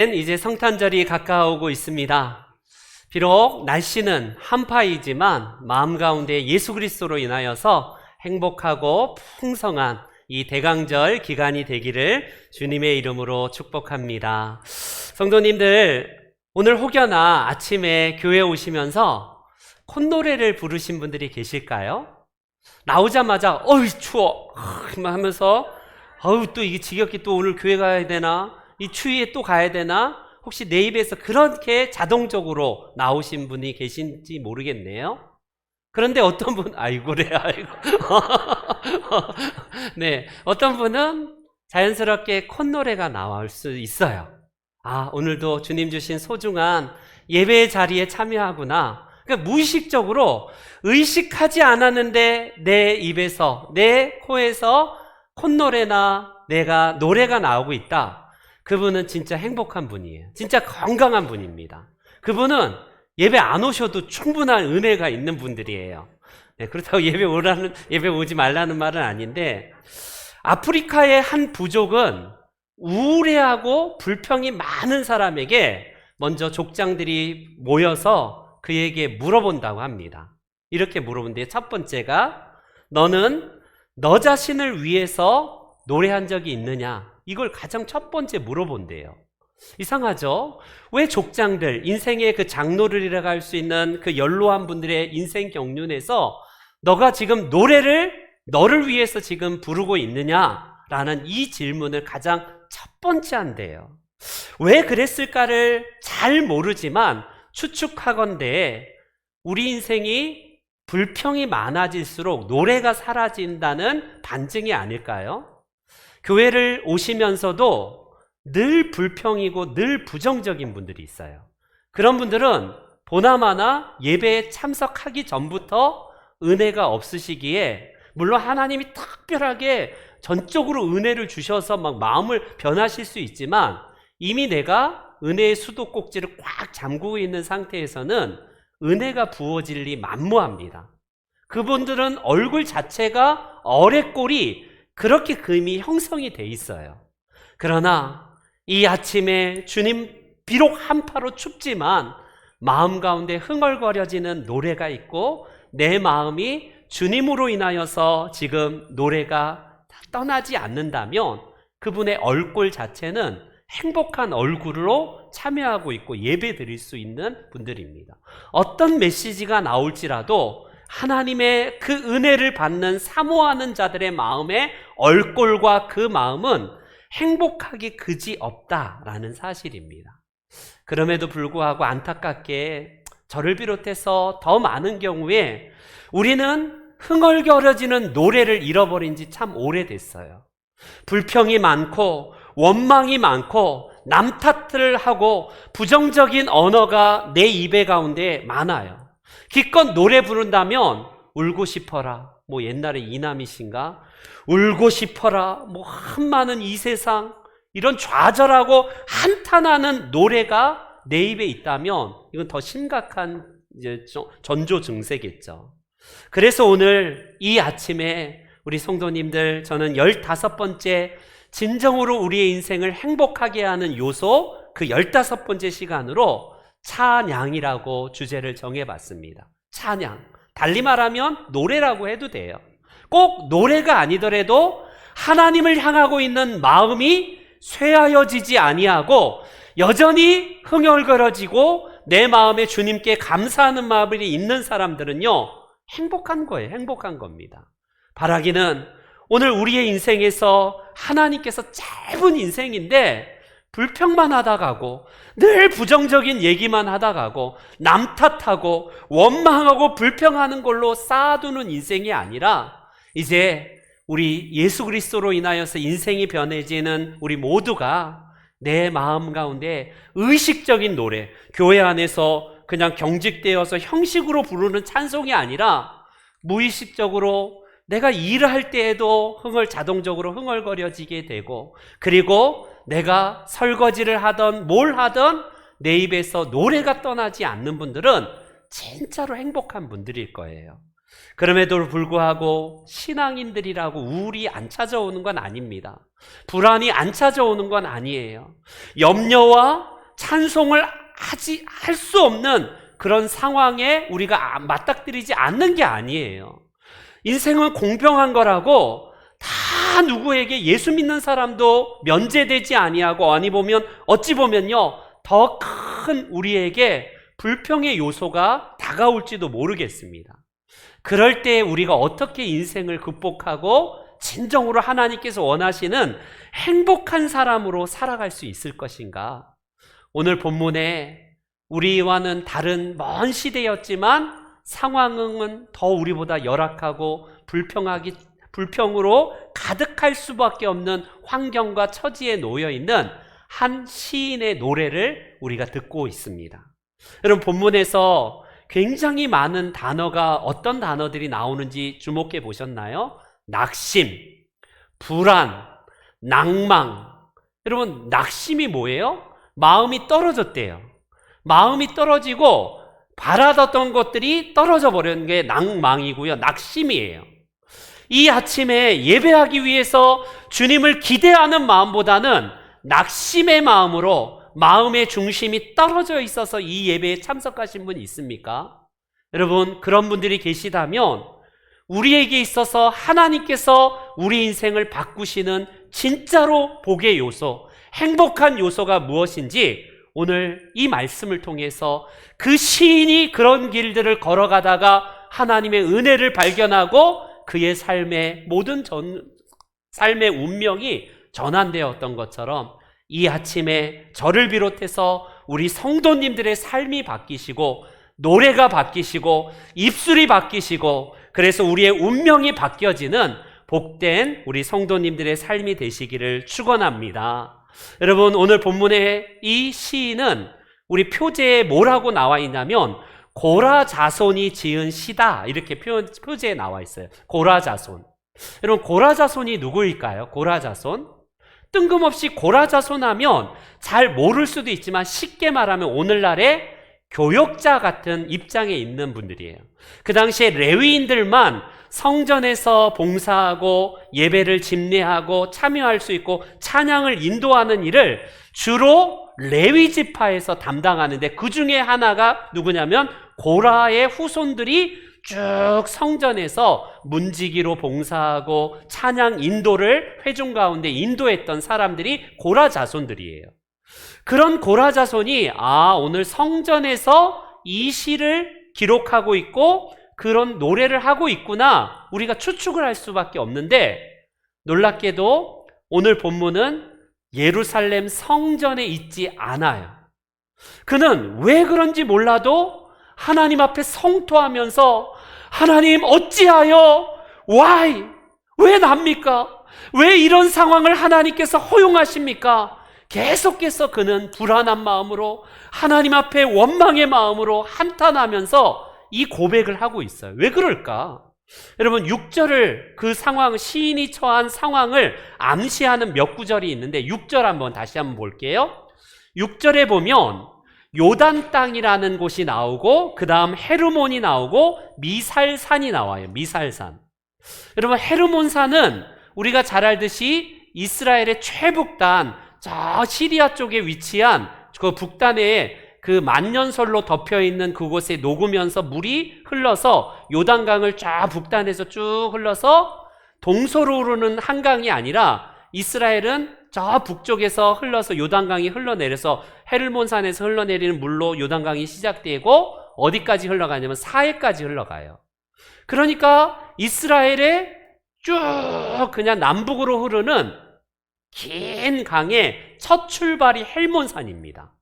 이제 성탄절이 가까우고 있습니다. 비록 날씨는 한파이지만 마음 가운데 예수 그리스도로 인하여서 행복하고 풍성한 이 대강절 기간이 되기를 주님의 이름으로 축복합니다. 성도님들, 오늘 혹여나 아침에 교회 오시면서 콧노래를 부르신 분들이 계실까요? 나오자마자 어이 추워 하면서 또 이게 지겹게 또 오늘 교회 가야 되나? 이 추위에 또 가야 되나? 혹시 내 입에서 그렇게 자동적으로 나오신 분이 계신지 모르겠네요. 그런데 어떤 분, 아이고래, 아이고. 네, 어떤 분은 자연스럽게 콧노래가 나올 수 있어요. 아, 오늘도 주님 주신 소중한 예배의 자리에 참여하구나. 그러니까 무의식적으로 의식하지 않았는데 내 입에서, 내 코에서 콧노래나 내가 노래가 나오고 있다. 그분은 진짜 행복한 분이에요. 진짜 건강한 분입니다. 그분은 예배 안 오셔도 충분한 은혜가 있는 분들이에요. 네, 그렇다고 예배 오지 말라는 말은 아닌데, 아프리카의 한 부족은 우울해하고 불평이 많은 사람에게 먼저 족장들이 모여서 그에게 물어본다고 합니다. 이렇게 물어본대요. 첫 번째가, 너는 너 자신을 위해서 노래한 적이 있느냐? 이걸 가장 첫 번째 물어본대요. 이상하죠? 왜 족장들, 인생의 그 장로들이라고 할 수 있는 그 연로한 분들의 인생 경륜에서 너가 지금 노래를 너를 위해서 지금 부르고 있느냐라는 이 질문을 가장 첫 번째 한대요. 왜 그랬을까를 잘 모르지만 추측하건대 우리 인생이 불평이 많아질수록 노래가 사라진다는 반증이 아닐까요? 교회를 오시면서도 늘 불평이고 늘 부정적인 분들이 있어요. 그런 분들은 보나마나 예배에 참석하기 전부터 은혜가 없으시기에, 물론 하나님이 특별하게 전적으로 은혜를 주셔서 막 마음을 변하실 수 있지만, 이미 내가 은혜의 수도꼭지를 꽉 잠그고 있는 상태에서는 은혜가 부어질 리 만무합니다. 그분들은 얼굴 자체가 어레꼴이 그렇게 금이 형성이 돼 있어요. 그러나 이 아침에 주님, 비록 한파로 춥지만 마음 가운데 흥얼거려지는 노래가 있고, 내 마음이 주님으로 인하여서 지금 노래가 떠나지 않는다면 그분의 얼굴 자체는 행복한 얼굴로 참여하고 있고 예배 드릴 수 있는 분들입니다. 어떤 메시지가 나올지라도 하나님의 그 은혜를 받는 사모하는 자들의 마음의 얼꼴과 그 마음은 행복하기 그지 없다라는 사실입니다. 그럼에도 불구하고 안타깝게 저를 비롯해서 더 많은 경우에 우리는 흥얼거려지는 노래를 잃어버린 지 참 오래됐어요. 불평이 많고 원망이 많고 남 탓을 하고 부정적인 언어가 내 입에 가운데 많아요. 기껏 노래 부른다면 울고 싶어라, 뭐 옛날에 이남희 씨인가, 울고 싶어라, 뭐 한많은 이 세상, 이런 좌절하고 한탄하는 노래가 내 입에 있다면 이건 더 심각한 이제 전조 증세겠죠. 그래서 오늘 이 아침에 우리 성도님들, 저는 15번째 진정으로 우리의 인생을 행복하게 하는 요소, 그 15번째 시간으로 찬양이라고 주제를 정해봤습니다. 찬양, 달리 말하면 노래라고 해도 돼요. 꼭 노래가 아니더라도 하나님을 향하고 있는 마음이 쇠하여지지 아니하고 여전히 흥얼거려지고 내 마음에 주님께 감사하는 마음이 있는 사람들은요, 행복한 거예요. 행복한 겁니다. 바라기는 오늘 우리의 인생에서 하나님께서 짧은 인생인데 불평만 하다 가고 늘 부정적인 얘기만 하다 가고 남 탓하고 원망하고 불평하는 걸로 쌓아두는 인생이 아니라, 이제 우리 예수 그리스도로 인하여서 인생이 변해지는 우리 모두가 내 마음 가운데 의식적인 노래, 교회 안에서 그냥 경직되어서 형식으로 부르는 찬송이 아니라 무의식적으로 내가 일을 할 때에도 자동적으로 흥얼거려지게 되고, 그리고 내가 설거지를 하던 뭘 하던 내 입에서 노래가 떠나지 않는 분들은 진짜로 행복한 분들일 거예요. 그럼에도 불구하고 신앙인들이라고 우울이 안 찾아오는 건 아닙니다. 불안이 안 찾아오는 건 아니에요. 염려와 찬송을 할 수 없는 그런 상황에 우리가 맞닥뜨리지 않는 게 아니에요. 인생은 공평한 거라고 다 누구에게 예수 믿는 사람도 면제되지 아니하고 어찌 보면요 더 큰 우리에게 불평의 요소가 다가올지도 모르겠습니다. 그럴 때 우리가 어떻게 인생을 극복하고 진정으로 하나님께서 원하시는 행복한 사람으로 살아갈 수 있을 것인가? 오늘 본문에 우리와는 다른 먼 시대였지만 상황은 더 우리보다 열악하고 불평으로 가득할 수밖에 없는 환경과 처지에 놓여 있는 한 시인의 노래를 우리가 듣고 있습니다. 여러분, 본문에서 굉장히 많은 단어가 어떤 단어들이 나오는지 주목해 보셨나요? 낙심, 불안, 낭망. 여러분, 낙심이 뭐예요? 마음이 떨어졌대요. 마음이 떨어지고 바라던 것들이 떨어져 버리는 게 낭망이고요. 낙심이에요. 이 아침에 예배하기 위해서 주님을 기대하는 마음보다는 낙심의 마음으로 마음의 중심이 떨어져 있어서 이 예배에 참석하신 분 있습니까? 여러분, 그런 분들이 계시다면 우리에게 있어서 하나님께서 우리 인생을 바꾸시는 진짜로 복의 요소, 행복한 요소가 무엇인지 오늘 이 말씀을 통해서 그 시인이 그런 길들을 걸어가다가 하나님의 은혜를 발견하고 그의 삶의 모든 삶의 운명이 전환되었던 것처럼 이 아침에 저를 비롯해서 우리 성도님들의 삶이 바뀌시고 노래가 바뀌시고 입술이 바뀌시고 그래서 우리의 운명이 바뀌어지는 복된 우리 성도님들의 삶이 되시기를 축원합니다. 여러분, 오늘 본문의 이 시인은 우리 표제에 뭐라고 나와 있냐면 고라자손이 지은 시다, 이렇게 표제에 나와 있어요. 고라자손. 여러분, 고라자손이 누구일까요? 고라자손? 뜬금없이 고라자손 하면 잘 모를 수도 있지만 쉽게 말하면 오늘날의 교역자 같은 입장에 있는 분들이에요. 그 당시에 레위인들만 성전에서 봉사하고 예배를 집례하고 참여할 수 있고 찬양을 인도하는 일을 주로 레위 지파에서 담당하는데, 그 중에 하나가 누구냐면 고라의 후손들이 쭉 성전에서 문지기로 봉사하고 찬양 인도를 회중 가운데 인도했던 사람들이 고라 자손들이에요. 그런 고라 자손이 오늘 성전에서 이 시를 기록하고 있고 그런 노래를 하고 있구나, 우리가 추측을 할 수밖에 없는데, 놀랍게도 오늘 본문은 예루살렘 성전에 있지 않아요. 그는 왜 그런지 몰라도 하나님 앞에 성토하면서 하나님 어찌하여 why? 왜 납니까? 왜 이런 상황을 하나님께서 허용하십니까? 계속해서 그는 불안한 마음으로 하나님 앞에 원망의 마음으로 한탄하면서 이 고백을 하고 있어요. 왜 그럴까? 여러분, 6절을 그 상황, 시인이 처한 상황을 암시하는 몇 구절이 있는데 6절 다시 한번 볼게요. 6절에 보면 요단 땅이라는 곳이 나오고 그 다음 헤르몬이 나오고 미살산이 나와요. 미살산. 여러분, 헤르몬산은 우리가 잘 알듯이 이스라엘의 최북단, 저 시리아 쪽에 위치한 그 북단에 그 만년설로 덮여있는 그곳에 녹으면서 물이 흘러서 요단강을 쫙 북단에서 쭉 흘러서 동서로 흐르는 한강이 아니라 이스라엘은 저 북쪽에서 흘러서 요단강이 흘러내려서 헤르몬산에서 흘러내리는 물로 요단강이 시작되고 어디까지 흘러가냐면 사해까지 흘러가요. 그러니까 이스라엘의 쭉 그냥 남북으로 흐르는 긴 강의 첫 출발이 헬몬산입니다.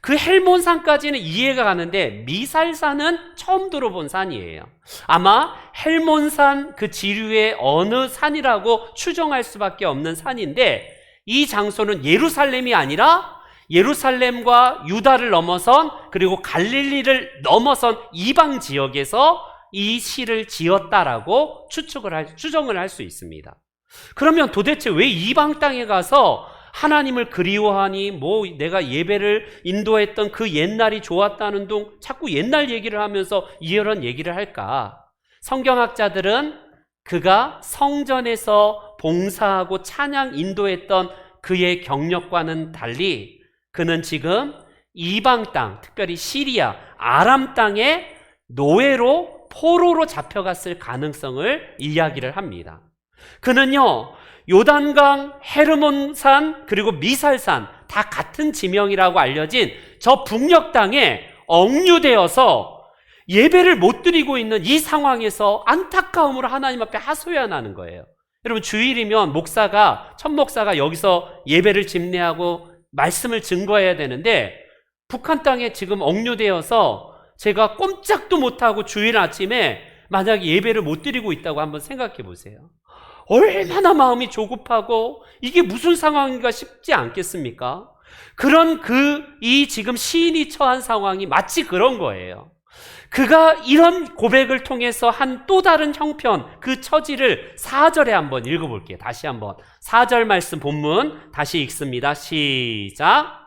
그 헬몬산까지는 이해가 가는데 미살산은 처음 들어본 산이에요. 아마 헬몬산 그 지류의 어느 산이라고 추정할 수밖에 없는 산인데, 이 장소는 예루살렘이 아니라 예루살렘과 유다를 넘어선, 그리고 갈릴리를 넘어선 이방 지역에서 이 시를 지었다라고 추정을 할 수 있습니다. 그러면 도대체 왜 이방 땅에 가서 하나님을 그리워하니, 내가 예배를 인도했던 그 옛날이 좋았다는 둥 자꾸 옛날 얘기를 하면서 이런 얘기를 할까? 성경학자들은 그가 성전에서 봉사하고 찬양 인도했던 그의 경력과는 달리 그는 지금 이방 땅, 특별히 시리아, 아람 땅에 노예로 포로로 잡혀갔을 가능성을 이야기를 합니다. 그는요, 요단강, 헤르몬산, 그리고 미살산 다 같은 지명이라고 알려진 저 북녘 땅에 억류되어서 예배를 못 드리고 있는 이 상황에서 안타까움으로 하나님 앞에 하소연하는 거예요. 여러분, 주일이면 첫 목사가 여기서 예배를 집례하고 말씀을 증거해야 되는데 북한 땅에 지금 억류되어서 제가 꼼짝도 못하고 주일 아침에 만약에 예배를 못 드리고 있다고 한번 생각해 보세요. 얼마나 마음이 조급하고 이게 무슨 상황인가 싶지 않겠습니까? 그런 이 지금 시인이 처한 상황이 마치 그런 거예요. 그가 이런 고백을 통해서 한 또 다른 형편, 그 처지를 4절에 한번 읽어볼게요. 다시 한번 4절 말씀 본문 다시 읽습니다. 시작.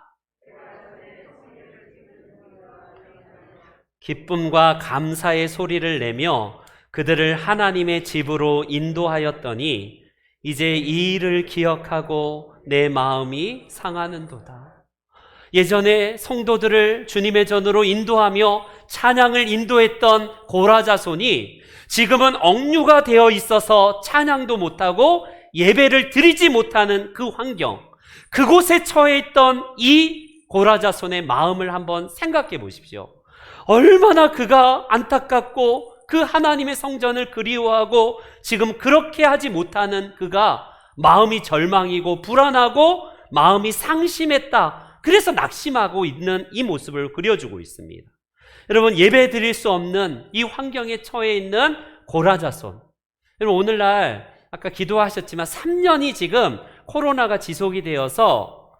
기쁨과 감사의 소리를 내며 그들을 하나님의 집으로 인도하였더니 이제 이 일을 기억하고 내 마음이 상하는도다. 예전에 성도들을 주님의 전으로 인도하며 찬양을 인도했던 고라 자손이 지금은 억류가 되어 있어서 찬양도 못하고 예배를 드리지 못하는 그 환경, 그곳에 처해 있던 이 고라 자손의 마음을 한번 생각해 보십시오. 얼마나 그가 안타깝고 그 하나님의 성전을 그리워하고 지금 그렇게 하지 못하는 그가 마음이 절망이고 불안하고 마음이 상심했다. 그래서 낙심하고 있는 이 모습을 그려주고 있습니다. 여러분, 예배 드릴 수 없는 이 환경에 처해 있는 고라 자손. 여러분, 오늘날 아까 기도하셨지만 3년이 지금 코로나가 지속이 되어서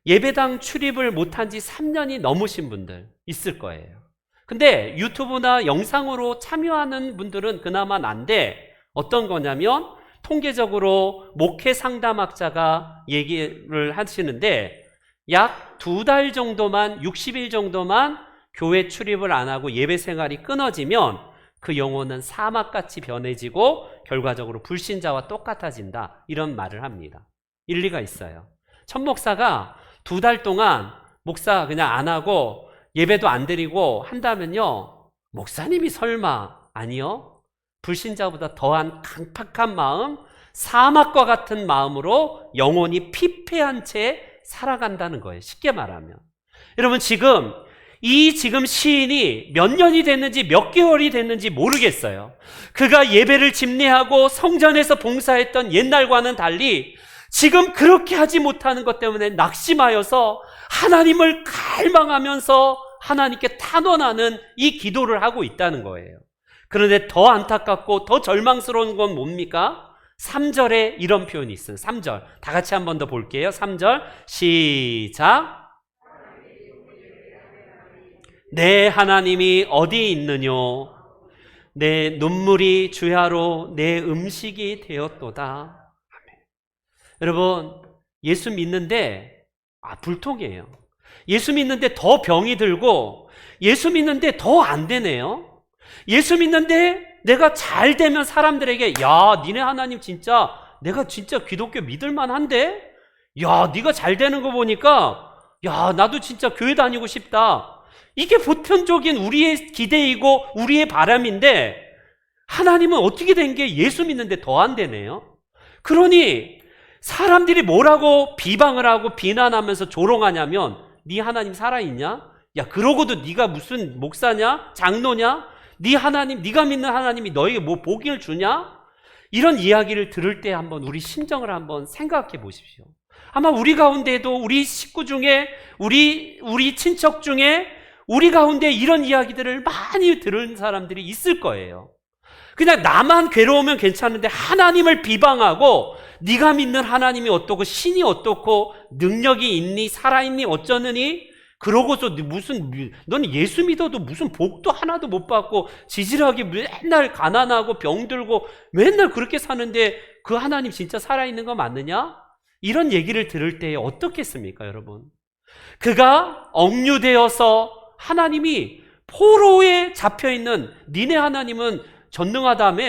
예배당 출입을 못한 지 3년이 넘으신 분들 있을 거예요. 근데 유튜브나 영상으로 참여하는 분들은 그나마 난데 어떤 거냐면 통계적으로 목회 상담학자가 얘기를 하시는데 약 2달 정도만, 60일 정도만 교회 출입을 안 하고 예배 생활이 끊어지면 그 영혼은 사막같이 변해지고 결과적으로 불신자와 똑같아진다. 이런 말을 합니다. 일리가 있어요. 천 목사가 2달 동안 목사 그냥 안 하고 예배도 안 드리고 한다면요, 목사님이 설마, 아니요, 불신자보다 더한 강팍한 마음, 사막과 같은 마음으로 영혼이 피폐한 채 살아간다는 거예요. 쉽게 말하면. 여러분, 지금 시인이 몇 년이 됐는지 몇 개월이 됐는지 모르겠어요. 그가 예배를 집례하고 성전에서 봉사했던 옛날과는 달리 지금 그렇게 하지 못하는 것 때문에 낙심하여서 하나님을 갈망하면서 하나님께 탄원하는 이 기도를 하고 있다는 거예요. 그런데 더 안타깝고 더 절망스러운 건 뭡니까? 3절에 이런 표현이 있어요. 3절 다 같이 한 번 더 볼게요. 3절 시작. 내 하나님이 어디 있느뇨? 내 눈물이 주야로 내 음식이 되었도다. 아멘. 여러분, 예수 믿는데 불통이에요. 예수 믿는데 더 병이 들고 예수 믿는데 더 안 되네요. 예수 믿는데 내가 잘 되면 사람들에게 야, 니네 하나님 진짜 내가 진짜 기독교 믿을만 한데? 야, 네가 잘 되는 거 보니까 야, 나도 진짜 교회 다니고 싶다. 이게 보편적인 우리의 기대이고 우리의 바람인데 하나님은 어떻게 된 게 예수 믿는데 더 안 되네요. 그러니 사람들이 뭐라고 비방을 하고 비난하면서 조롱하냐면 네 하나님 살아있냐? 야, 그러고도 네가 무슨 목사냐? 장로냐? 네 하나님, 네가 믿는 하나님이 너에게 뭐 복을 주냐? 이런 이야기를 들을 때 한번 우리 심정을 한번 생각해 보십시오. 아마 우리 가운데도 우리 식구 중에 우리 친척 중에 우리 가운데 이런 이야기들을 많이 들은 사람들이 있을 거예요. 그냥 나만 괴로우면 괜찮은데 하나님을 비방하고 네가 믿는 하나님이 어떻고 신이 어떻고 능력이 있니 살아있니 어쩌느니 그러고서 너는 예수 믿어도 무슨 복도 하나도 못 받고 지질하게 맨날 가난하고 병들고 맨날 그렇게 사는데 그 하나님 진짜 살아있는 거 맞느냐? 이런 얘기를 들을 때 어떻겠습니까, 여러분? 그가 억류되어서 하나님이 포로에 잡혀있는 니네 하나님은 전능하다며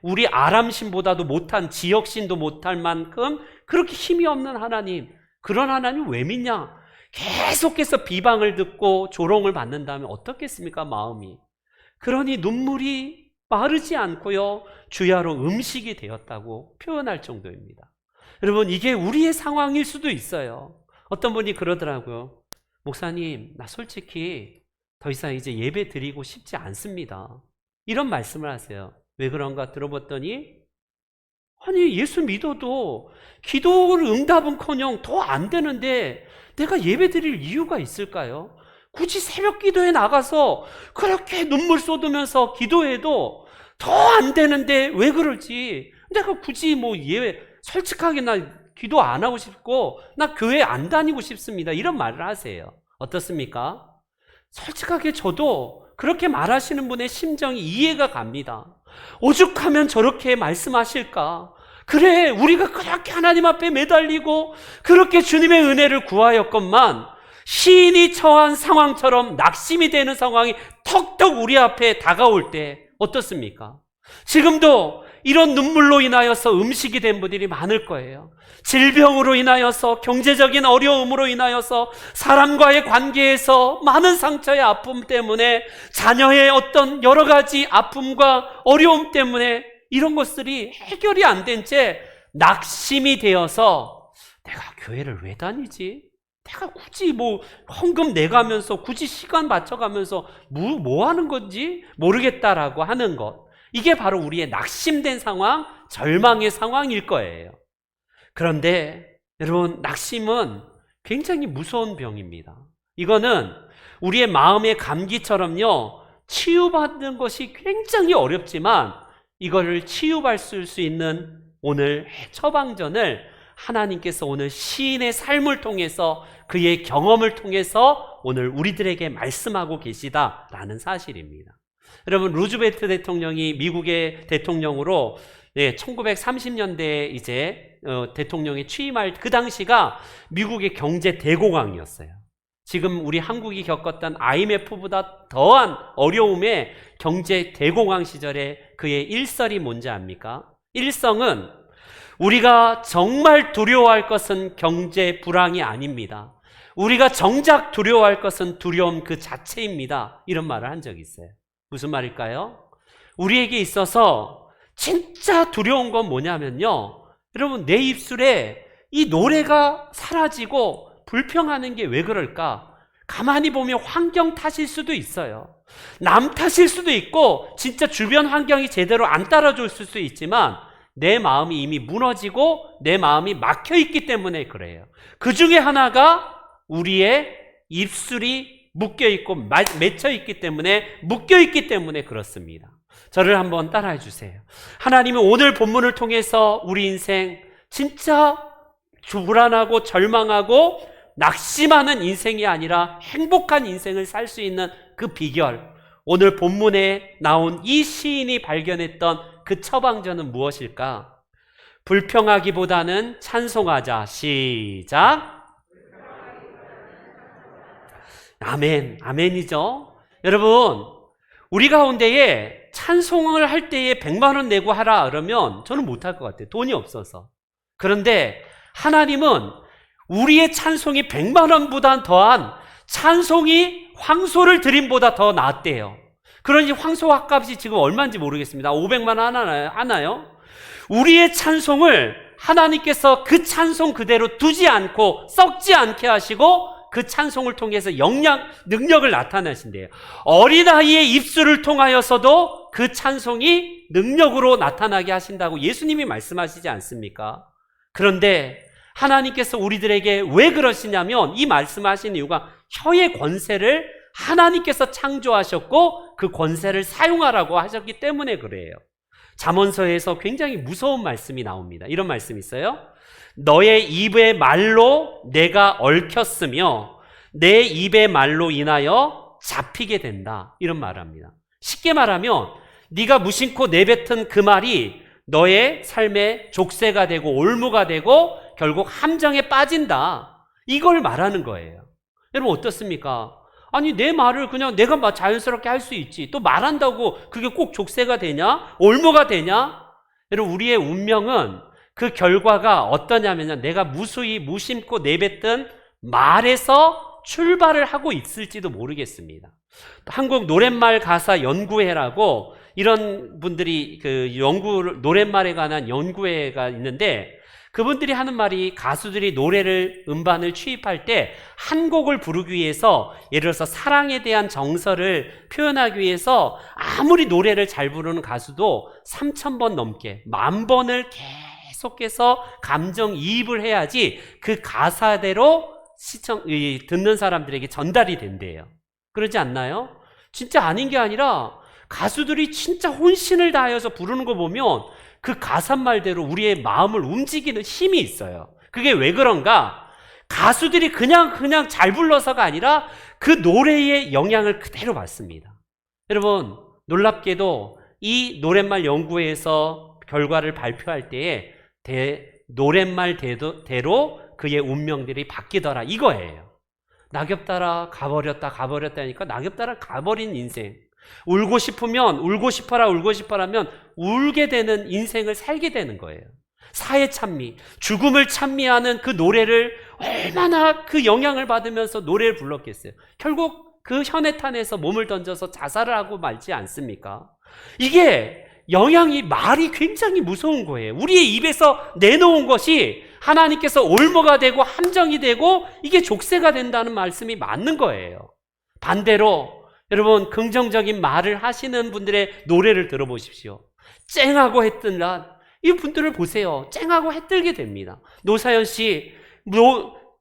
우리 아람신보다도 못한, 지역신도 못할 만큼 그렇게 힘이 없는 하나님, 그런 하나님 왜 믿냐? 계속해서 비방을 듣고 조롱을 받는다면 어떻겠습니까, 마음이? 그러니 눈물이 마르지 않고요, 주야로 음식이 되었다고 표현할 정도입니다. 여러분, 이게 우리의 상황일 수도 있어요. 어떤 분이 그러더라고요. 목사님, 나 솔직히 더 이상 이제 예배 드리고 싶지 않습니다. 이런 말씀을 하세요. 왜 그런가 들어봤더니, 아니, 예수 믿어도 기도를 응답은커녕 더 안 되는데 내가 예배 드릴 이유가 있을까요? 굳이 새벽 기도에 나가서 그렇게 눈물 쏟으면서 기도해도 더 안 되는데 왜 그러지? 내가 굳이 뭐 예배, 솔직하게 나 기도 안 하고 싶고 나 교회 안 다니고 싶습니다. 이런 말을 하세요. 어떻습니까? 솔직하게 저도 그렇게 말하시는 분의 심정이 이해가 갑니다. 오죽하면 저렇게 말씀하실까? 그래, 우리가 그렇게 하나님 앞에 매달리고 그렇게 주님의 은혜를 구하였건만 시인이 처한 상황처럼 낙심이 되는 상황이 턱턱 우리 앞에 다가올 때 어떻습니까? 지금도 이런 눈물로 인하여서 음식이 된 분들이 많을 거예요. 질병으로 인하여서, 경제적인 어려움으로 인하여서, 사람과의 관계에서 많은 상처의 아픔 때문에, 자녀의 어떤 여러 가지 아픔과 어려움 때문에 이런 것들이 해결이 안 된 채 낙심이 되어서 내가 교회를 왜 다니지? 내가 굳이 뭐 헌금 내가면서 굳이 시간 맞춰가면서 뭐 하는 건지 모르겠다라고 하는 것, 이게 바로 우리의 낙심된 상황, 절망의 상황일 거예요. 그런데 여러분, 낙심은 굉장히 무서운 병입니다. 이거는 우리의 마음의 감기처럼요, 치유받는 것이 굉장히 어렵지만 이거를 치유받을 수 있는 오늘 처방전을 하나님께서 오늘 시인의 삶을 통해서, 그의 경험을 통해서 오늘 우리들에게 말씀하고 계시다라는 사실입니다. 여러분, 루즈벨트 대통령이 미국의 대통령으로 1930년대에 이제 대통령에 취임할 그 당시가 미국의 경제 대공황이었어요. 지금 우리 한국이 겪었던 IMF보다 더한 어려움의 경제 대공황 시절에 그의 일설이 뭔지 압니까? 일성은 우리가 정말 두려워할 것은 경제 불황이 아닙니다. 우리가 정작 두려워할 것은 두려움 그 자체입니다. 이런 말을 한 적이 있어요. 무슨 말일까요? 우리에게 있어서 진짜 두려운 건 뭐냐면요, 여러분, 내 입술에 이 노래가 사라지고 불평하는 게 왜 그럴까? 가만히 보면 환경 탓일 수도 있어요. 남 탓일 수도 있고 진짜 주변 환경이 제대로 안 따라줄 수도 있지만 내 마음이 이미 무너지고 내 마음이 막혀있기 때문에 그래요. 그 중에 하나가 우리의 입술이 묶여있고 맺혀있기 때문에, 묶여있기 때문에 그렇습니다. 저를 한번 따라해 주세요. 하나님은 오늘 본문을 통해서 우리 인생 진짜 불안하고 절망하고 낙심하는 인생이 아니라 행복한 인생을 살 수 있는 그 비결, 오늘 본문에 나온 이 시인이 발견했던 그 처방전은 무엇일까? 불평하기보다는 찬송하자. 시작. 아멘, 아멘이죠. 여러분, 우리 가운데에 찬송을 할 때에 100만 원 내고 하라 그러면 저는 못할 것 같아요. 돈이 없어서. 그런데 하나님은 우리의 찬송이 100만 원보다 더한 찬송이 황소를 드림보다 더 낫대요. 그러니 황소 값이 지금 얼마인지 모르겠습니다. 500만 원 하나요? 우리의 찬송을 하나님께서 그 찬송 그대로 두지 않고 썩지 않게 하시고 그 찬송을 통해서 능력을 나타내신대요. 어린아이의 입술을 통하여서도 그 찬송이 능력으로 나타나게 하신다고 예수님이 말씀하시지 않습니까? 그런데 하나님께서 우리들에게 왜 그러시냐면, 이 말씀하신 이유가 혀의 권세를 하나님께서 창조하셨고 그 권세를 사용하라고 하셨기 때문에 그래요. 잠언서에서 굉장히 무서운 말씀이 나옵니다. 이런 말씀이 있어요. 너의 입의 말로 내가 얽혔으며 내 입의 말로 인하여 잡히게 된다. 이런 말을 합니다. 쉽게 말하면 네가 무심코 내뱉은 그 말이 너의 삶의 족쇄가 되고 올무가 되고 결국 함정에 빠진다. 이걸 말하는 거예요. 여러분 어떻습니까? 아니 내 말을 그냥 내가 자연스럽게 할 수 있지. 또 말한다고 그게 꼭 족쇄가 되냐? 올무가 되냐? 여러분 우리의 운명은 그 결과가 어떠냐면요. 내가 무수히 무심코 내뱉던 말에서 출발을 하고 있을지도 모르겠습니다. 한국 노랫말 가사 연구회라고 이런 분들이 노랫말에 관한 연구회가 있는데 그분들이 하는 말이 가수들이 노래를 음반을 취입할 때 한 곡을 부르기 위해서 예를 들어서 사랑에 대한 정서를 표현하기 위해서 아무리 노래를 잘 부르는 가수도 3,000번 넘게 10,000번을 계속해서 감정이입을 해야지 그 가사대로 듣는 사람들에게 전달이 된대요. 그러지 않나요? 진짜 아닌 게 아니라 가수들이 진짜 혼신을 다해서 부르는 거 보면 그 가사 말대로 우리의 마음을 움직이는 힘이 있어요. 그게 왜 그런가? 가수들이 그냥 잘 불러서가 아니라 그 노래의 영향을 그대로 받습니다. 여러분 놀랍게도 이 노랫말 연구회에서 결과를 발표할 때에 노랫말대로 그의 운명들이 바뀌더라 이거예요. 낙엽 따라 가버렸다 하니까 낙엽 따라 가버린 인생. 울고 싶으면 울고 싶어라면 울게 되는 인생을 살게 되는 거예요. 사회 찬미, 죽음을 찬미하는 그 노래를 얼마나 그 영향을 받으면서 노래를 불렀겠어요. 결국 그 현해탄에서 몸을 던져서 자살을 하고 말지 않습니까? 이게 말이 굉장히 무서운 거예요. 우리의 입에서 내놓은 것이 하나님께서 올무가 되고 함정이 되고 이게 족쇄가 된다는 말씀이 맞는 거예요. 반대로 여러분 긍정적인 말을 하시는 분들의 노래를 들어보십시오. 쨍하고 해뜰란 이 분들을 보세요. 쨍하고 해뜰게 됩니다. 노사연 씨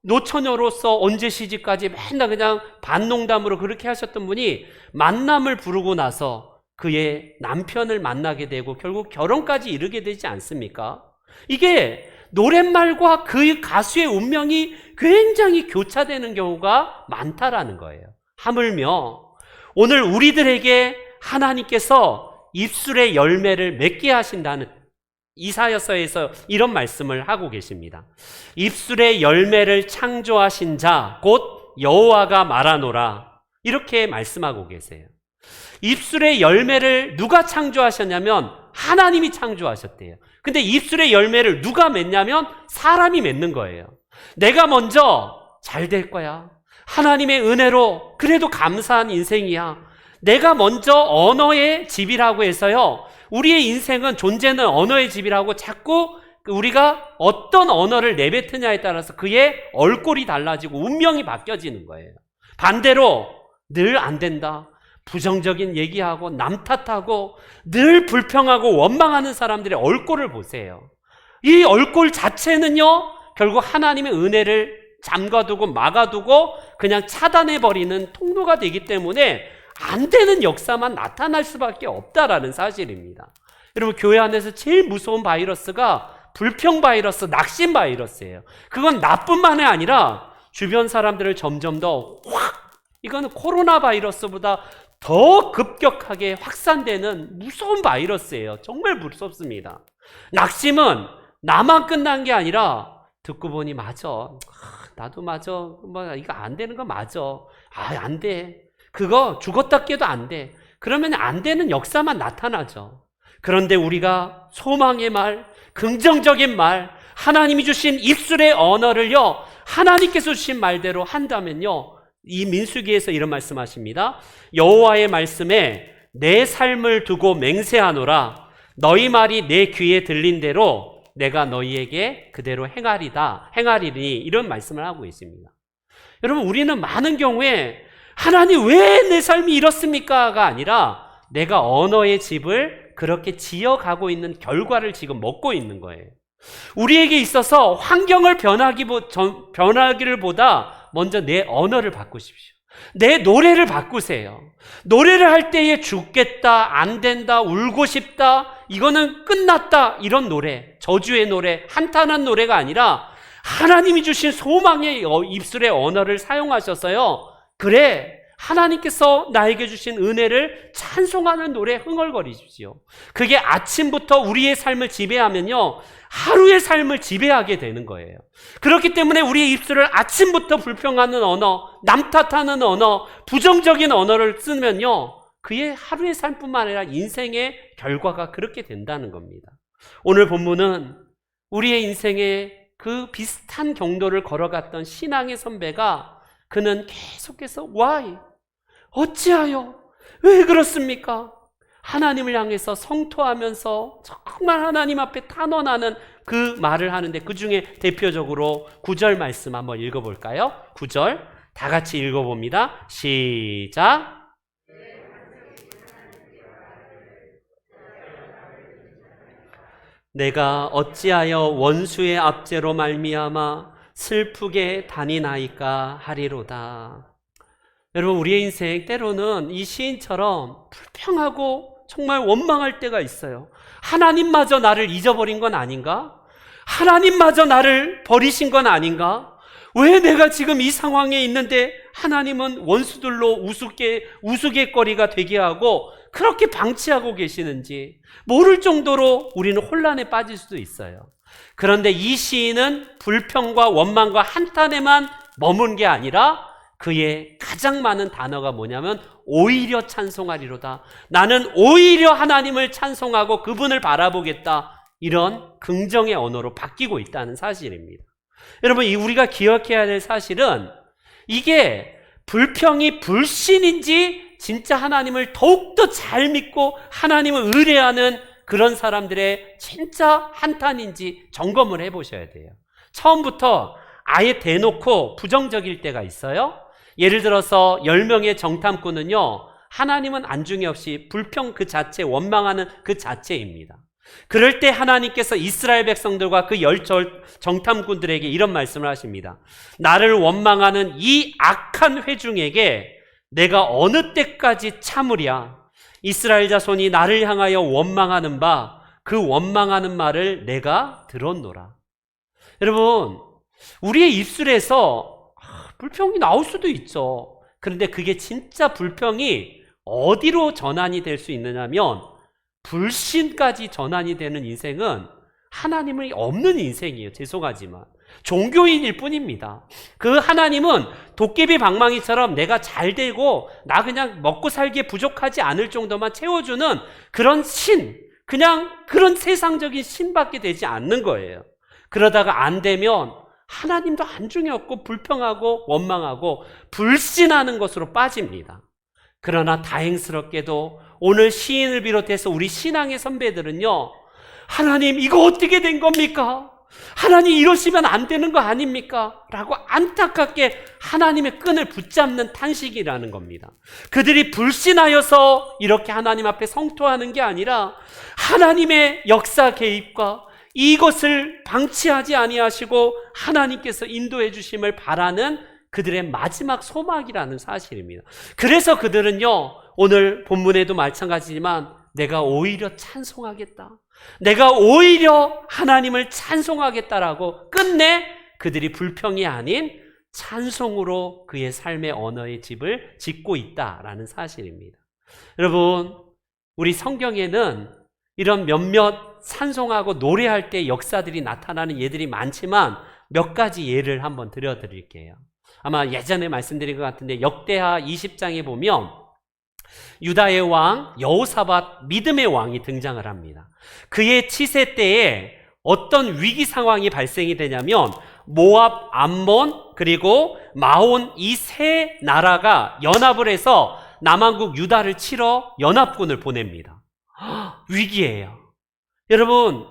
노처녀로서 언제 시집까지 맨날 그냥 반농담으로 그렇게 하셨던 분이 만남을 부르고 나서 그의 남편을 만나게 되고 결국 결혼까지 이르게 되지 않습니까? 이게 노랫말과 그 가수의 운명이 굉장히 교차되는 경우가 많다라는 거예요. 하물며 오늘 우리들에게 하나님께서 입술의 열매를 맺게 하신다는 이사야서에서 이런 말씀을 하고 계십니다. 입술의 열매를 창조하신 자 곧 여호와가 말하노라 이렇게 말씀하고 계세요. 입술의 열매를 누가 창조하셨냐면 하나님이 창조하셨대요. 근데 입술의 열매를 누가 맺냐면 사람이 맺는 거예요. 내가 먼저 잘 될 거야. 하나님의 은혜로 그래도 감사한 인생이야. 내가 먼저 언어의 집이라고 해서요. 우리의 인생은 존재는 언어의 집이라고 자꾸 우리가 어떤 언어를 내뱉느냐에 따라서 그의 얼굴이 달라지고 운명이 바뀌어지는 거예요. 반대로 늘 안 된다. 부정적인 얘기하고 남 탓하고 늘 불평하고 원망하는 사람들의 얼굴을 보세요. 이 얼굴 자체는요. 결국 하나님의 은혜를 잠가두고 막아두고 그냥 차단해버리는 통로가 되기 때문에 안 되는 역사만 나타날 수밖에 없다라는 사실입니다. 여러분 교회 안에서 제일 무서운 바이러스가 불평 바이러스, 낙심 바이러스예요. 그건 나뿐만이 아니라 주변 사람들을 점점 더 이거는 코로나 바이러스보다 더 급격하게 확산되는 무서운 바이러스예요. 정말 무섭습니다. 낙심은 나만 끝난 게 아니라 듣고 보니 맞아. 나도 맞아. 이거 안 되는 거 맞아. 안 돼. 그거 죽었다 깨도 안 돼. 그러면 안 되는 역사만 나타나죠. 그런데 우리가 소망의 말, 긍정적인 말, 하나님이 주신 입술의 언어를요, 하나님께서 주신 말대로 한다면요, 이 민수기에서 이런 말씀하십니다. 여호와의 말씀에 내 삶을 두고 맹세하노라. 너희 말이 내 귀에 들린 대로 내가 너희에게 그대로 행하리니 이런 말씀을 하고 있습니다. 여러분 우리는 많은 경우에 하나님 왜 내 삶이 이렇습니까가 아니라 내가 언어의 집을 그렇게 지어가고 있는 결과를 지금 먹고 있는 거예요. 우리에게 있어서 환경을 변하기를 보다 먼저 내 언어를 바꾸십시오. 내 노래를 바꾸세요. 노래를 할 때에 죽겠다, 안 된다, 울고 싶다, 이거는 끝났다, 이런 노래, 저주의 노래, 한탄한 노래가 아니라 하나님이 주신 소망의 입술의 언어를 사용하셔서요, 그래, 하나님께서 나에게 주신 은혜를 찬송하는 노래 흥얼거리지요. 그게 아침부터 우리의 삶을 지배하면요, 하루의 삶을 지배하게 되는 거예요. 그렇기 때문에 우리의 입술을 아침부터 불평하는 언어, 남 탓하는 언어, 부정적인 언어를 쓰면요, 그의 하루의 삶뿐만 아니라 인생의 결과가 그렇게 된다는 겁니다. 오늘 본문은 우리의 인생에 그 비슷한 경로를 걸어갔던 신앙의 선배가, 그는 계속해서 why? 어찌하여? 왜 그렇습니까? 하나님을 향해서 성토하면서 정말 하나님 앞에 탄원하는 그 말을 하는데, 그 중에 대표적으로 9절 말씀 한번 읽어볼까요? 9절 다 같이 읽어봅니다. 시작. 내가 어찌하여 원수의 압제로 말미암아 슬프게 다니나이까 하리로다. 여러분, 우리의 인생 때로는 이 시인처럼 불평하고 정말 원망할 때가 있어요. 하나님마저 나를 잊어버린 건 아닌가? 하나님마저 나를 버리신 건 아닌가? 왜 내가 지금 이 상황에 있는데 하나님은 원수들로 우스갯거리가 되게 하고 그렇게 방치하고 계시는지 모를 정도로 우리는 혼란에 빠질 수도 있어요. 그런데 이 시인은 불평과 원망과 한탄에만 머문 게 아니라 그의 가장 많은 단어가 뭐냐면 오히려 찬송하리로다. 나는 오히려 하나님을 찬송하고 그분을 바라보겠다. 이런 긍정의 언어로 바뀌고 있다는 사실입니다. 여러분, 우리가 기억해야 될 사실은 이게 불평이 불신인지 진짜 하나님을 더욱더 잘 믿고 하나님을 의뢰하는 그런 사람들의 진짜 한탄인지 점검을 해보셔야 돼요. 처음부터 아예 대놓고 부정적일 때가 있어요. 예를 들어서 10명의 정탐꾼은요, 하나님은 안중에 없이 불평 그 자체, 원망하는 그 자체입니다. 그럴 때 하나님께서 이스라엘 백성들과 그 정탐꾼들에게 이런 말씀을 하십니다. 나를 원망하는 이 악한 회중에게 내가 어느 때까지 참으랴? 이스라엘 자손이 나를 향하여 원망하는 바 그 원망하는 말을 내가 들었노라. 여러분, 우리의 입술에서 불평이 나올 수도 있죠. 그런데 그게 진짜 불평이 어디로 전환이 될 수 있느냐면 불신까지 전환이 되는 인생은 하나님이 없는 인생이에요. 죄송하지만 종교인일 뿐입니다. 그 하나님은 도깨비 방망이처럼 내가 잘 되고 나 그냥 먹고 살기에 부족하지 않을 정도만 채워주는 그런 신, 그냥 그런 세상적인 신밖에 되지 않는 거예요. 그러다가 안 되면 하나님도 안중에 없고 불평하고 원망하고 불신하는 것으로 빠집니다. 그러나 다행스럽게도 오늘 시인을 비롯해서 우리 신앙의 선배들은요, 하나님 이거 어떻게 된 겁니까? 하나님 이러시면 안 되는 거 아닙니까? 라고 안타깝게 하나님의 끈을 붙잡는 탄식이라는 겁니다. 그들이 불신하여서 이렇게 하나님 앞에 성토하는 게 아니라 하나님의 역사 개입과 이것을 방치하지 아니하시고 하나님께서 인도해 주심을 바라는 그들의 마지막 소망이라는 사실입니다. 그래서 그들은요, 오늘 본문에도 마찬가지지만 내가 오히려 찬송하겠다, 내가 오히려 하나님을 찬송하겠다라고 끝내 그들이 불평이 아닌 찬송으로 그의 삶의 언어의 집을 짓고 있다라는 사실입니다. 여러분, 우리 성경에는 이런 몇몇 찬송하고 노래할 때 역사들이 나타나는 예들이 많지만 몇 가지 예를 한번 들려드릴게요. 아마 예전에 말씀드린 것 같은데 역대하 20장에 보면 유다의 왕 여호사밧 믿음의 왕이 등장을 합니다. 그의 치세 때에 어떤 위기 상황이 발생이 되냐면 모압, 암몬, 그리고 마온 이 세 나라가 연합을 해서 남한국 유다를 치러 연합군을 보냅니다. 위기예요. 여러분,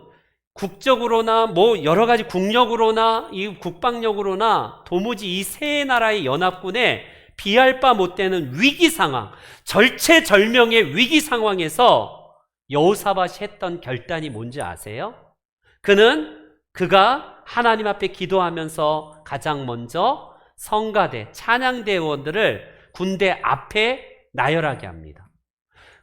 국적으로나 여러 가지 국력으로나 이 국방력으로나 도무지 이 세 나라의 연합군에 비할 바 못되는 위기 상황, 절체절명의 위기 상황에서 여호사밧이 했던 결단이 뭔지 아세요? 그가 하나님 앞에 기도하면서 가장 먼저 성가대, 찬양대원들을 군대 앞에 나열하게 합니다.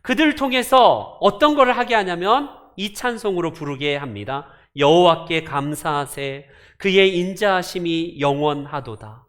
그들을 통해서 어떤 것을 하게 하냐면 이 찬송으로 부르게 합니다. 여호와께 감사하세, 그의 인자하심이 영원하도다.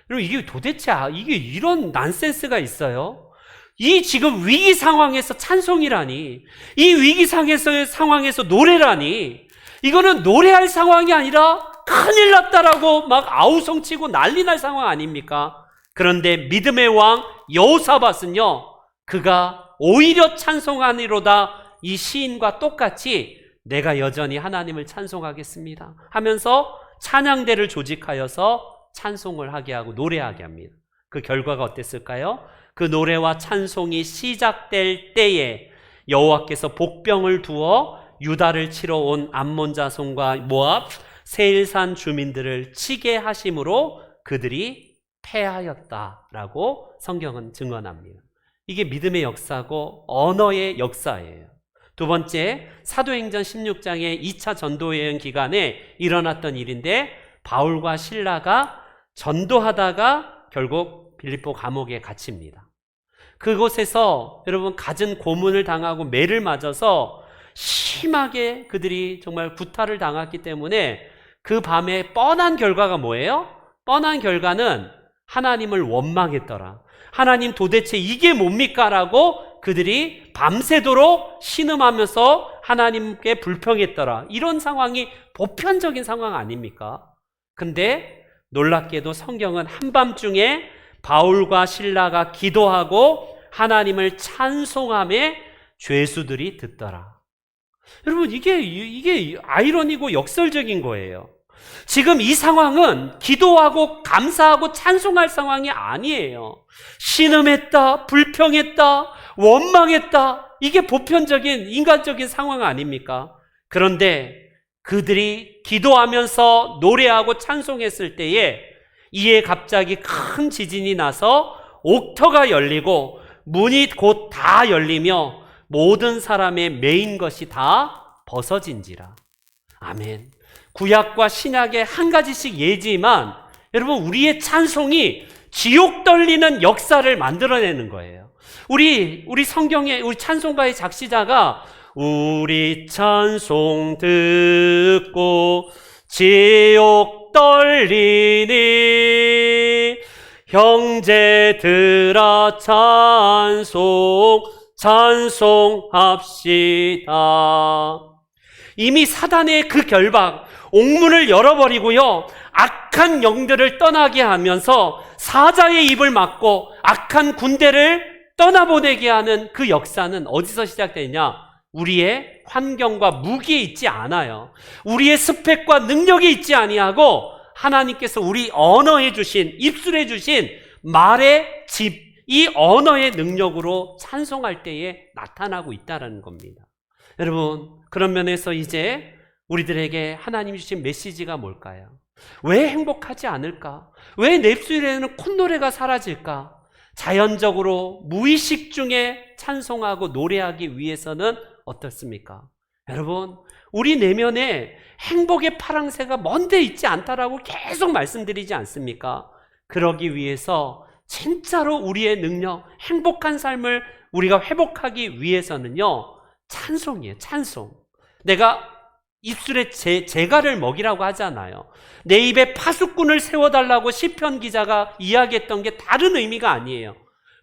여러분, 이게 도대체 이게 이런 난센스가 있어요? 이 지금 위기 상황에서 찬송이라니, 이 위기 상황에서 노래라니, 이거는 노래할 상황이 아니라 큰일 났다라고 막 아우성치고 난리 날 상황 아닙니까? 그런데 믿음의 왕 여호사밧은요, 그가 오히려 찬송하니로다, 이 시인과 똑같이 내가 여전히 하나님을 찬송하겠습니다 하면서 찬양대를 조직하여서 찬송을 하게 하고 노래하게 합니다. 그 결과가 어땠을까요? 그 노래와 찬송이 시작될 때에 여호와께서 복병을 두어 유다를 치러 온 암몬 자손과 모압, 세일산 주민들을 치게 하심으로 그들이 패하였다라고 성경은 증언합니다. 이게 믿음의 역사고 언어의 역사예요. 두 번째, 사도행전 16장의 2차 전도여행 기간에 일어났던 일인데, 바울과 실라가 전도하다가 결국 빌립보 감옥에 갇힙니다. 그곳에서 여러분 갖은 고문을 당하고 매를 맞아서 심하게 그들이 정말 구타를 당했기 때문에 그 밤에 뻔한 결과가 뭐예요? 뻔한 결과는 하나님을 원망했더라. 하나님 도대체 이게 뭡니까? 라고 그들이 밤새도록 신음하면서 하나님께 불평했더라. 이런 상황이 보편적인 상황 아닙니까? 근데 놀랍게도 성경은 한밤중에 바울과 실라가 기도하고 하나님을 찬송함에 죄수들이 듣더라. 여러분, 이게 아이러니고 역설적인 거예요. 지금 이 상황은 기도하고 감사하고 찬송할 상황이 아니에요. 신음했다, 불평했다, 원망했다. 이게 보편적인 인간적인 상황 아닙니까? 그런데 그들이 기도하면서 노래하고 찬송했을 때에 이에 갑자기 큰 지진이 나서 옥터가 열리고 문이 곧 다 열리며 모든 사람의 매인 것이 다 벗어진지라. 아멘. 구약과 신약의 한 가지씩 예지만 여러분, 우리의 찬송이 지옥 떨리는 역사를 만들어내는 거예요. 우리 성경의 우리 찬송가의 작시자가 우리 찬송 듣고 지옥 떨리니 형제들아 찬송합시다. 이미 사단의 그 결박, 옥문을 열어버리고요, 악한 영들을 떠나게 하면서 사자의 입을 막고 악한 군대를 떠나보내게 하는 그 역사는 어디서 시작되냐? 우리의 환경과 무기에 있지 않아요. 우리의 스펙과 능력이 있지 아니하고 하나님께서 우리 언어해 주신, 입술해 주신 말의 집, 이 언어의 능력으로 찬송할 때에 나타나고 있다는 겁니다. 여러분, 그런 면에서 이제 우리들에게 하나님이 주신 메시지가 뭘까요? 왜 행복하지 않을까? 왜 내 입술에는 콧노래가 사라질까? 자연적으로 무의식 중에 찬송하고 노래하기 위해서는 어떻습니까? 여러분, 우리 내면에 행복의 파랑새가 먼데 있지 않다라고 계속 말씀드리지 않습니까? 그러기 위해서 진짜로 우리의 능력, 행복한 삶을 우리가 회복하기 위해서는요, 찬송이에요. 찬송. 내가 입술에 재갈을 먹이라고 하잖아요. 내 입에 파수꾼을 세워달라고 시편 기자가 이야기했던 게 다른 의미가 아니에요.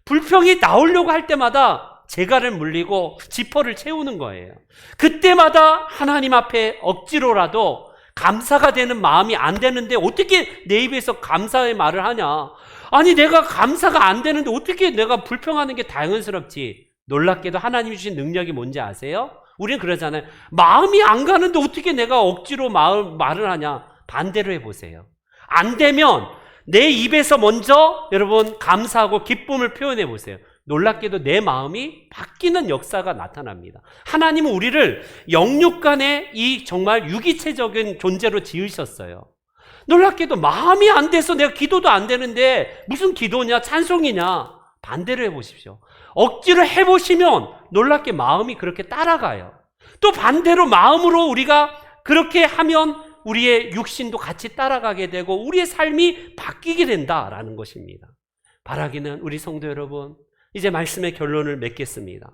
불평이 나오려고 할 때마다 재갈을 물리고 지퍼를 채우는 거예요. 그때마다 하나님 앞에 억지로라도 감사가 되는 마음이 안 되는데 어떻게 내 입에서 감사의 말을 하냐? 아니, 내가 감사가 안 되는데 어떻게 내가 불평하는 게 당연스럽지? 놀랍게도 하나님이 주신 능력이 뭔지 아세요? 우리는 그러잖아요. 마음이 안 가는데 어떻게 내가 억지로 말을 하냐? 반대로 해보세요. 안 되면 내 입에서 먼저 여러분 감사하고 기쁨을 표현해 보세요. 놀랍게도 내 마음이 바뀌는 역사가 나타납니다. 하나님은 우리를 영육간의 이 정말 유기체적인 존재로 지으셨어요. 놀랍게도 마음이 안 돼서 내가 기도도 안 되는데 무슨 기도냐, 찬송이냐? 반대로 해보십시오. 억지로 해보시면 놀랍게 마음이 그렇게 따라가요. 또 반대로 마음으로 우리가 그렇게 하면 우리의 육신도 같이 따라가게 되고 우리의 삶이 바뀌게 된다라는 것입니다. 바라기는 우리 성도 여러분, 이제 말씀의 결론을 맺겠습니다.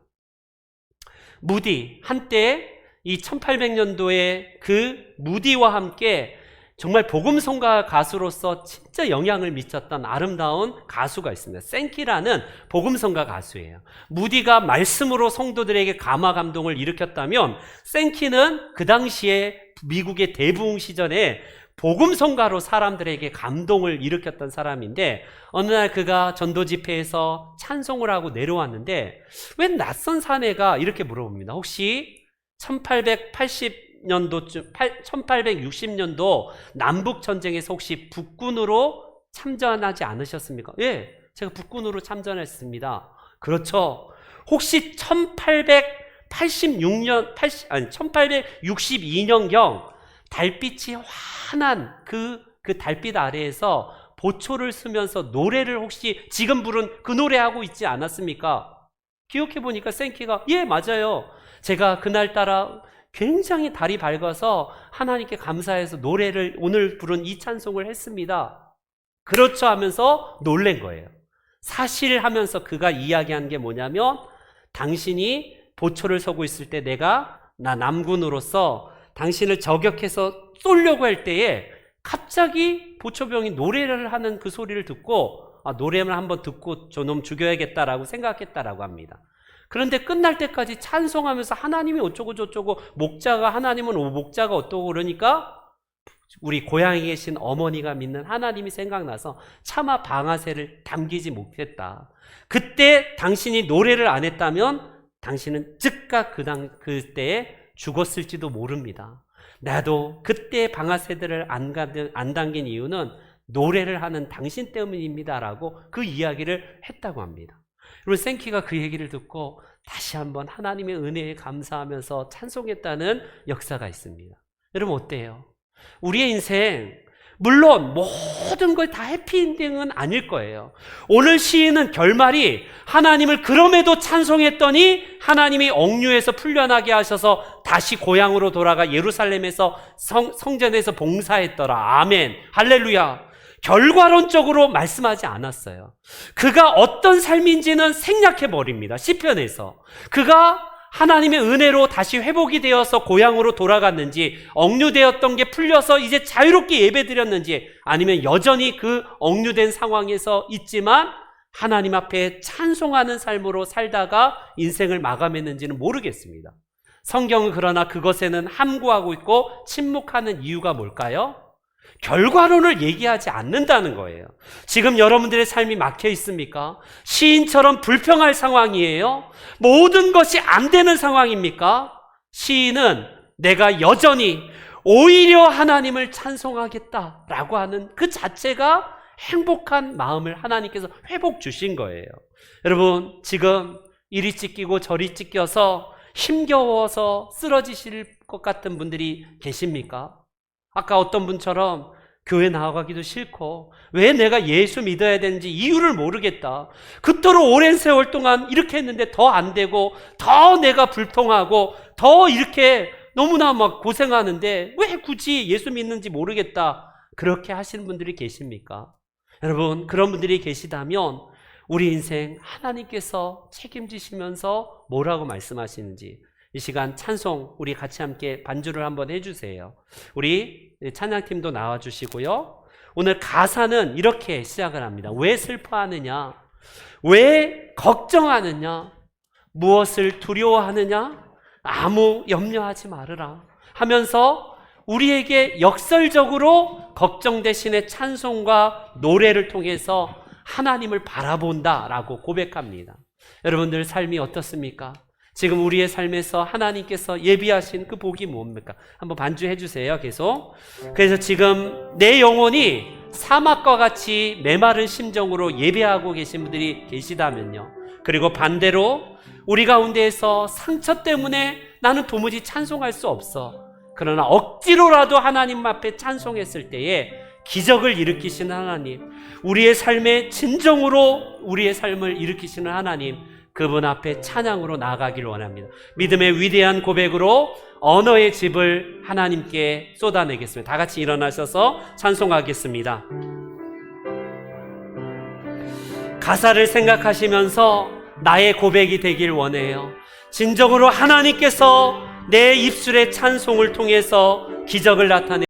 무디, 한때 이 1800년도에 그 무디와 함께 정말 복음성가 가수로서 진짜 영향을 미쳤던 아름다운 가수가 있습니다. 생키라는 복음성가 가수예요. 무디가 말씀으로 성도들에게 감화 감동을 일으켰다면 생키는 그 당시에 미국의 대부흥 시절에 복음성가로 사람들에게 감동을 일으켰던 사람인데, 어느 날 그가 전도 집회에서 찬송을 하고 내려왔는데 왜 낯선 사내가 이렇게 물어봅니다. 혹시 1860년도 남북전쟁에서 혹시 북군으로 참전하지 않으셨습니까? 예, 제가 북군으로 참전했습니다. 그렇죠. 혹시 1862년경 달빛이 환한 그 달빛 아래에서 보초를 쓰면서 노래를 혹시 지금 부른 그 노래하고 있지 않았습니까? 기억해보니까 생키가 예, 맞아요. 제가 그날따라 굉장히 달이 밝아서 하나님께 감사해서 노래를 오늘 부른 이 찬송을 했습니다. 그렇죠 하면서 놀란 거예요. 사실 하면서 그가 이야기한 게 뭐냐면, 당신이 보초를 서고 있을 때 나 남군으로서 당신을 저격해서 쏘려고 할 때에 갑자기 보초병이 노래를 하는 그 소리를 듣고 노래를 한번 듣고 저놈 죽여야겠다라고 생각했다라고 합니다. 그런데 끝날 때까지 찬송하면서 하나님이 어쩌고 저쩌고 하나님은 목자가 어떠고 그러니까 우리 고향에 계신 어머니가 믿는 하나님이 생각나서 차마 방아쇠를 당기지 못했다. 그때 당신이 노래를 안 했다면 당신은 즉각 그때에 죽었을지도 모릅니다. 나도 그때 방아쇠들을 안 당긴 이유는 노래를 하는 당신 때문입니다라고 그 이야기를 했다고 합니다. 여러분, 생키가 그 얘기를 듣고 다시 한번 하나님의 은혜에 감사하면서 찬송했다는 역사가 있습니다. 여러분, 어때요? 우리의 인생, 물론 모든 걸 다 해피엔딩은 아닐 거예요. 오늘 시인은 결말이 하나님을 그럼에도 찬송했더니 하나님이 억류에서 풀려나게 하셔서 다시 고향으로 돌아가 예루살렘에서 성전에서 봉사했더라. 아멘, 할렐루야. 결과론적으로 말씀하지 않았어요. 그가 어떤 삶인지는 생략해버립니다. 시편에서 그가 하나님의 은혜로 다시 회복이 되어서 고향으로 돌아갔는지, 억류되었던 게 풀려서 이제 자유롭게 예배드렸는지, 아니면 여전히 그 억류된 상황에서 있지만 하나님 앞에 찬송하는 삶으로 살다가 인생을 마감했는지는 모르겠습니다. 성경은 그러나 그것에는 함구하고 있고 침묵하는 이유가 뭘까요? 결과론을 얘기하지 않는다는 거예요. 지금 여러분들의 삶이 막혀 있습니까? 시인처럼 불평할 상황이에요? 모든 것이 안 되는 상황입니까? 시인은 내가 여전히 오히려 하나님을 찬송하겠다라고 하는 그 자체가 행복한 마음을 하나님께서 회복 주신 거예요. 여러분, 지금 이리 찢기고 저리 찢겨서 힘겨워서 쓰러지실 것 같은 분들이 계십니까? 아까 어떤 분처럼 교회 나아가기도 싫고 왜 내가 예수 믿어야 되는지 이유를 모르겠다. 그토록 오랜 세월 동안 이렇게 했는데 더 안 되고 더 내가 불통하고 더 이렇게 너무나 막 고생하는데 왜 굳이 예수 믿는지 모르겠다. 그렇게 하시는 분들이 계십니까? 여러분, 그런 분들이 계시다면 우리 인생 하나님께서 책임지시면서 뭐라고 말씀하시는지 이 시간 찬송 우리 같이 함께 반주를 한번 해주세요. 우리 찬양팀도 나와주시고요. 오늘 가사는 이렇게 시작을 합니다. 왜 슬퍼하느냐? 왜 걱정하느냐? 무엇을 두려워하느냐? 아무 염려하지 말으라 하면서 우리에게 역설적으로 걱정 대신에 찬송과 노래를 통해서 하나님을 바라본다라고 고백합니다. 여러분들 삶이 어떻습니까? 지금 우리의 삶에서 하나님께서 예비하신 그 복이 뭡니까? 한번 반주해 주세요. 계속. 그래서 지금 내 영혼이 사막과 같이 메마른 심정으로 예배하고 계신 분들이 계시다면요. 그리고 반대로 우리 가운데에서 상처 때문에 나는 도무지 찬송할 수 없어. 그러나 억지로라도 하나님 앞에 찬송했을 때에 기적을 일으키시는 하나님, 우리의 삶에 진정으로 우리의 삶을 일으키시는 하나님, 그분 앞에 찬양으로 나아가길 원합니다. 믿음의 위대한 고백으로 언어의 집을 하나님께 쏟아내겠습니다. 다 같이 일어나셔서 찬송하겠습니다. 가사를 생각하시면서 나의 고백이 되길 원해요. 진정으로 하나님께서 내 입술의 찬송을 통해서 기적을 나타내